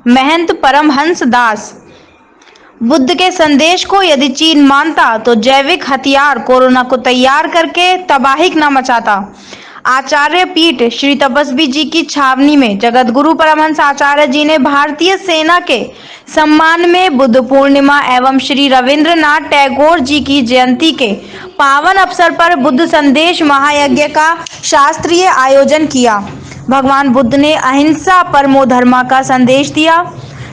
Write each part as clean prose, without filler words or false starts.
महंत परमहंस दास। बुद्ध के संदेश को यदि चीन मानता तो जैविक हथियार कोरोना को तैयार करके तबाही न मचाता। आचार्य पीठ श्री तपस्वी जी की छावनी में जगत गुरु परमहंस आचार्य जी ने भारतीय सेना के सम्मान में बुद्ध पूर्णिमा एवं श्री रविंद्रनाथ टैगोर जी की जयंती के पावन अवसर पर बुद्ध संदेश महायज्ञ का शास्त्रीय आयोजन किया। भगवान बुद्ध ने अहिंसा परमो धर्मा का संदेश दिया,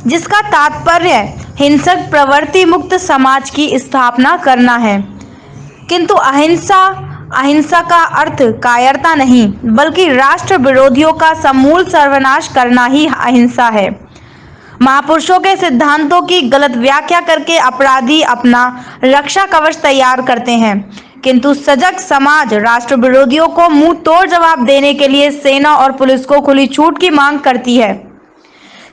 जिसका तात्पर्य हिंसक प्रवृत्ति मुक्त समाज की स्थापना करना है। किंतु अहिंसा का अर्थ कायरता नहीं, बल्कि राष्ट्र विरोधियों का समूल सर्वनाश करना ही अहिंसा है। महापुरुषों के सिद्धांतों की गलत व्याख्या करके अपराधी अपना रक्षा कवच तैयार करते हैं, किंतु सजग समाज राष्ट्र विरोधियों को मुंह तोड़ जवाब देने के लिए सेना और पुलिस को खुली छूट की मांग करती है।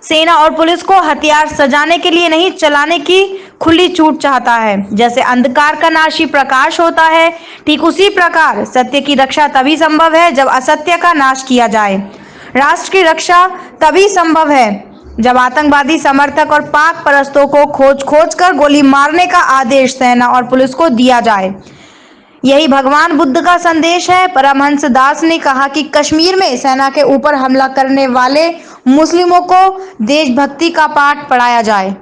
सेना और पुलिस को हथियार सजाने के लिए नहीं, चलाने की खुली छूट चाहता है। जैसे अंधकार का नाश ही प्रकाश होता है, ठीक उसी प्रकार सत्य की रक्षा तभी संभव है जब असत्य का नाश किया जाए। राष्ट्र की रक्षा तभी संभव है जब आतंकवादी समर्थक और पाक परस्तों को खोज कर गोली मारने का आदेश सेना और पुलिस को दिया जाए। यही भगवान बुद्ध का संदेश है। परमहंस दास ने कहा कि कश्मीर में सेना के ऊपर हमला करने वाले मुस्लिमों को देशभक्ति का पाठ पढ़ाया जाए।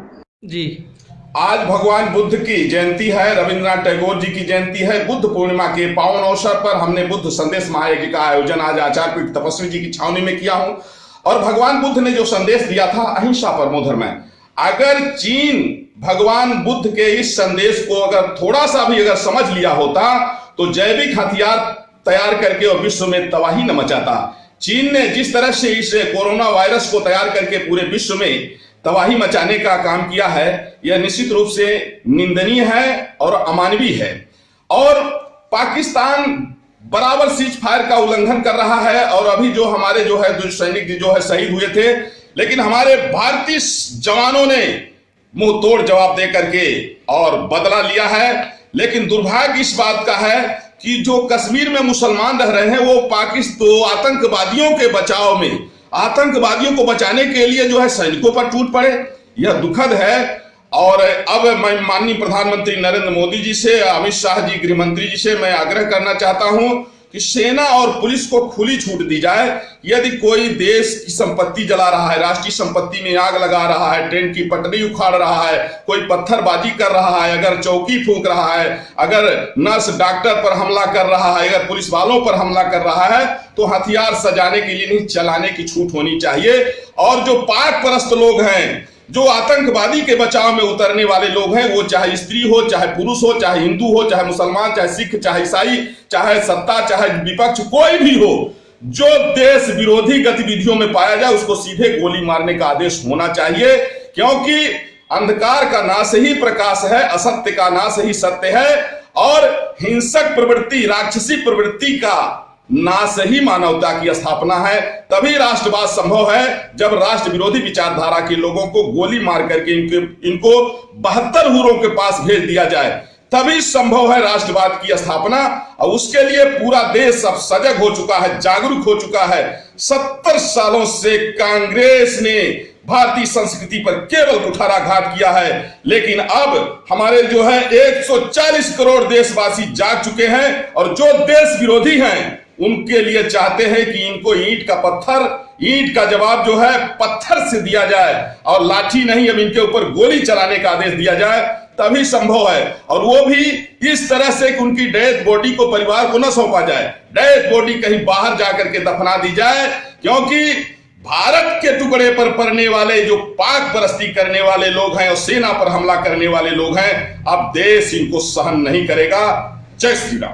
जी, आज भगवान बुद्ध की जयंती है, रविंद्रनाथ टैगोर जी की जयंती है। बुद्ध पूर्णिमा के पावन अवसर पर हमने बुद्ध संदेश महायज्ञ का आयोजन आज आचार्य पीठ तपस्वी जी की छावनी में किया हूं। और भगवान बुद्ध ने जो संदेश दिया था, अहिंसा परमो धर्म है। अगर चीन भगवान बुद्ध के इस संदेश को अगर थोड़ा सा भी अगर समझ लिया होता तो जैविक हथियार तैयार करके और विश्व में तबाही न मचाता। चीन ने जिस तरह से इस कोरोना वायरस को तैयार करके पूरे विश्व में तबाही मचाने का काम किया है, यह निश्चित रूप से निंदनीय है और अमानवीय है। और पाकिस्तान बराबर सीज फायर का उल्लंघन कर रहा है। और अभी जो हमारे जो सैनिक जो है शहीद हुए थे, लेकिन हमारे भारतीय जवानों ने मुंह तोड़ जवाब दे करके और बदला लिया है। लेकिन दुर्भाग्य इस बात का है कि जो कश्मीर में मुसलमान रह रहे हैं वो आतंकवादियों के बचाव में, आतंकवादियों को बचाने के लिए जो है सैनिकों पर टूट पड़े, यह दुखद है। और अब मैं माननीय प्रधानमंत्री नरेंद्र मोदी जी से, अमित शाह जी गृह मंत्री जी से मैं आग्रह करना चाहता हूं कि सेना और पुलिस को खुली छूट दी जाए। यदि कोई देश की संपत्ति जला रहा है, राष्ट्रीय संपत्ति में आग लगा रहा है, ट्रेन की पटरी उखाड़ रहा है, कोई पत्थरबाजी कर रहा है, अगर चौकी फूंक रहा है, अगर नर्स डॉक्टर पर हमला कर रहा है, अगर पुलिस वालों पर हमला कर रहा है, तो हथियार सजाने के लिए नहीं, चलाने की छूट होनी चाहिए। और जो पाक परस्त लोग हैं, जो आतंकवादी के बचाव में उतरने वाले लोग हैं, वो चाहे स्त्री हो, चाहे पुरुष हो, चाहे हिंदू हो, चाहे मुसलमान, चाहे सिख, चाहे ईसाई, चाहे सत्ता, चाहे विपक्ष, कोई भी हो, जो देश विरोधी गतिविधियों में पाया जाए उसको सीधे गोली मारने का आदेश होना चाहिए। क्योंकि अंधकार का नाश ही प्रकाश है, असत्य का नाश ही सत्य है। और हिंसक प्रवृत्ति, राक्षसी प्रवृत्ति का नाश ही मानवता की स्थापना है। तभी राष्ट्रवाद संभव है जब राष्ट्र विरोधी विचारधारा के लोगों को गोली मार करके इनको 72 हुरों के पास भेज दिया जाए, तभी संभव है राष्ट्रवाद की स्थापना। और उसके लिए पूरा देश अब सजग हो चुका है, जागरूक हो चुका है। 70 सालों से कांग्रेस ने भारतीय संस्कृति पर केवल कुठाराघात किया है, लेकिन अब हमारे जो है 140 करोड़ देशवासी जाग चुके हैं। और जो देश विरोधी हैं उनके लिए चाहते हैं कि इनको ईंट का जवाब जो है पत्थर से दिया जाए और लाठी नहीं, अब इनके ऊपर गोली चलाने का आदेश दिया जाए, तभी संभव है। और वो भी इस तरह से कि उनकी डेथ बॉडी को परिवार को न सौंपा जाए, डेथ बॉडी कहीं बाहर जाकर के दफना दी जाए। क्योंकि भारत के टुकड़े पर पड़ने वाले जो पाक परस्ती करने वाले लोग हैं और सेना पर हमला करने वाले लोग हैं, अब देश इनको सहन नहीं करेगा। जय श्री राम।